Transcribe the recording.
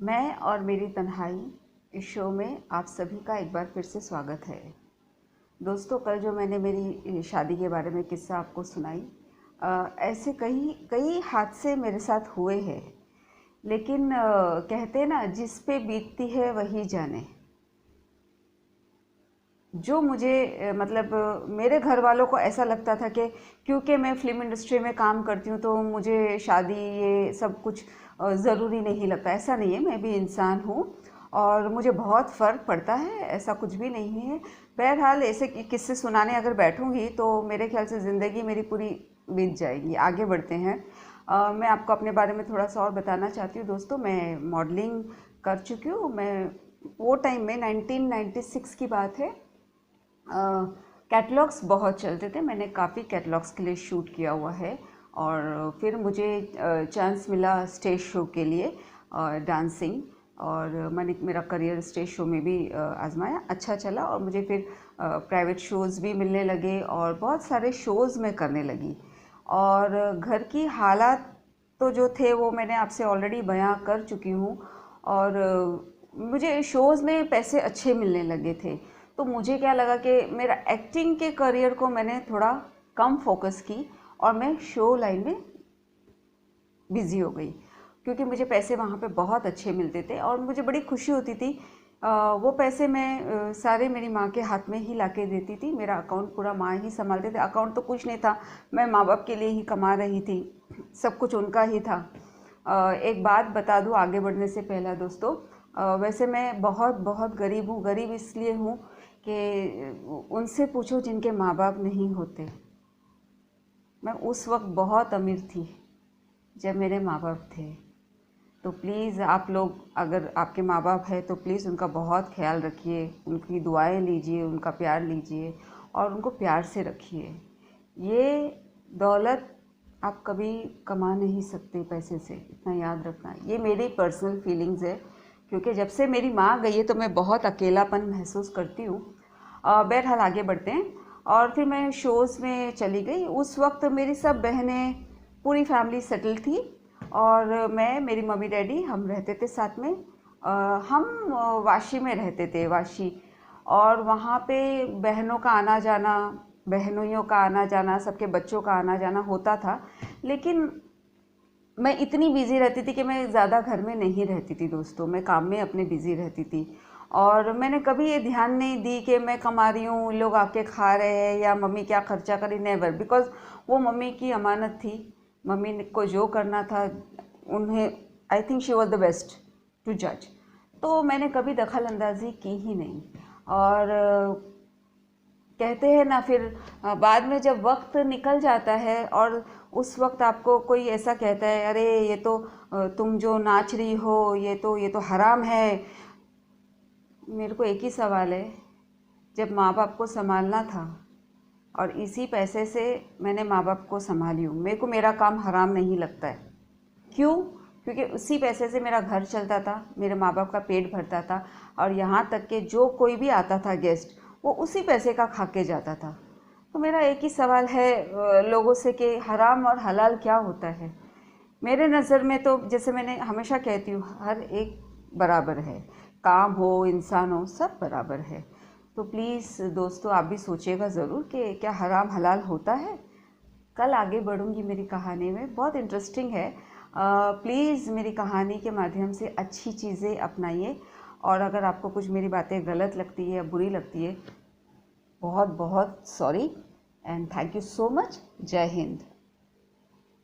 मैं और मेरी तन्हाई इस शो में आप सभी का एक बार फिर से स्वागत है। दोस्तों, कल जो मैंने मेरी शादी के बारे में किस्सा आपको सुनाई, ऐसे कई कई हादसे मेरे साथ हुए हैं, लेकिन कहते हैं ना, जिस पे बीतती है वही जाने। जो मुझे मेरे घर वालों को ऐसा लगता था कि क्योंकि मैं फ़िल्म इंडस्ट्री में काम करती हूँ तो मुझे शादी ये सब कुछ ज़रूरी नहीं लगता। ऐसा नहीं है, मैं भी इंसान हूँ और मुझे बहुत फ़र्क पड़ता है, ऐसा कुछ भी नहीं है। बहरहाल ऐसे किस्से सुनाने अगर बैठूँगी तो मेरे ख्याल से ज़िंदगी मेरी पूरी बीत जाएगी। आगे बढ़ते हैं। मैं आपको अपने बारे में थोड़ा सा और बताना चाहती हूँ। दोस्तों, मैं मॉडलिंग कर चुकी हूँ। मैं वो टाइम में 1996 की बात है। कैटलॉग्स बहुत चलते थे, मैंने काफ़ी कैटलॉग्स के लिए शूट किया हुआ है। और फिर मुझे चांस मिला स्टेज शो के लिए, डांसिंग, और मैंने मेरा करियर स्टेज शो में भी आजमाया, अच्छा चला। और मुझे फिर प्राइवेट शोज़ भी मिलने लगे और बहुत सारे शोज़ मैं करने लगी। और घर की हालात तो जो थे वो मैंने आपसे ऑलरेडी बयां कर चुकी हूँ। और मुझे शोज़ में पैसे अच्छे मिलने लगे थे, तो मुझे क्या लगा कि मेरा एक्टिंग के करियर को मैंने थोड़ा कम फोकस की और मैं शो लाइन में बिज़ी हो गई, क्योंकि मुझे पैसे वहाँ पे बहुत अच्छे मिलते थे और मुझे बड़ी खुशी होती थी। वो पैसे मैं सारे मेरी माँ के हाथ में ही ला के देती थी। मेरा अकाउंट पूरा माँ ही संभालते थे। अकाउंट तो कुछ नहीं था, मैं माँ बाप के लिए ही कमा रही थी, सब कुछ उनका ही था। एक बात बता दूँ आगे बढ़ने से पहला दोस्तों, वैसे मैं बहुत बहुत गरीब हूँ। गरीब इसलिए हूँ कि उनसे पूछो जिनके माँ बाप नहीं होते। मैं उस वक्त बहुत अमीर थी जब मेरे माँ बाप थे। तो प्लीज़ आप लोग, अगर आपके माँ बाप हैं तो प्लीज़ उनका बहुत ख्याल रखिए, उनकी दुआएं लीजिए, उनका प्यार लीजिए और उनको प्यार से रखिए। ये दौलत आप कभी कमा नहीं सकते पैसे से, इतना याद रखना। ये मेरी पर्सनल फीलिंग्स है, क्योंकि जब से मेरी माँ गई है तो मैं बहुत अकेलापन महसूस करती हूँ। बहरहाल आगे बढ़ते हैं। और फिर मैं शोज़ में चली गई। उस वक्त मेरी सब बहनें, पूरी फैमिली सेटल थी और मैं, मेरी मम्मी डैडी, हम रहते थे साथ में। हम वाशी में रहते थे, वाशी। और वहाँ पे बहनों का आना जाना, बहनोइयों का आना जाना, सबके बच्चों का आना जाना होता था। लेकिन मैं इतनी बिज़ी रहती थी कि मैं ज़्यादा घर में नहीं रहती थी दोस्तों, मैं काम में अपने बिज़ी रहती थी। और मैंने कभी ये ध्यान नहीं दी कि मैं कमा रही हूँ, लोग आके खा रहे हैं या मम्मी क्या खर्चा करी, नेवर। बिकॉज़ वो मम्मी की अमानत थी। मम्मी को जो करना था, उन्हें, I think she was the best to जज। तो मैंने कभी दखल अंदाजी की ही नहीं। और कहते हैं ना, फिर बाद में जब वक्त निकल जाता है और उस वक्त आपको कोई ऐसा कहता है, अरे ये तो तुम जो नाच रही हो ये तो हराम है। मेरे को एक ही सवाल है, जब माँ बाप को संभालना था और इसी पैसे से मैंने माँ बाप को संभाली हूँ, मेरे को मेरा काम हराम नहीं लगता है। क्यों? क्योंकि उसी पैसे से मेरा घर चलता था, मेरे माँ बाप का पेट भरता था और यहाँ तक कि जो कोई भी आता था गेस्ट, वो उसी पैसे का खा के जाता था। तो मेरा एक ही सवाल है लोगों से कि हराम और हलाल क्या होता है? मेरे नज़र में तो, जैसे मैंने हमेशा कहती हूँ, हर एक बराबर है। काम हो, इंसान हो, सब बराबर है। तो प्लीज़ दोस्तों, आप भी सोचिएगा ज़रूर कि क्या हराम हलाल होता है। कल आगे बढ़ूंगी मेरी कहानी में, बहुत इंटरेस्टिंग है। प्लीज़ मेरी कहानी के माध्यम से अच्छी चीज़ें अपनाइए। और अगर आपको कुछ मेरी बातें गलत लगती है या बुरी लगती है, बहुत बहुत sorry and thank you so much. जय हिंद।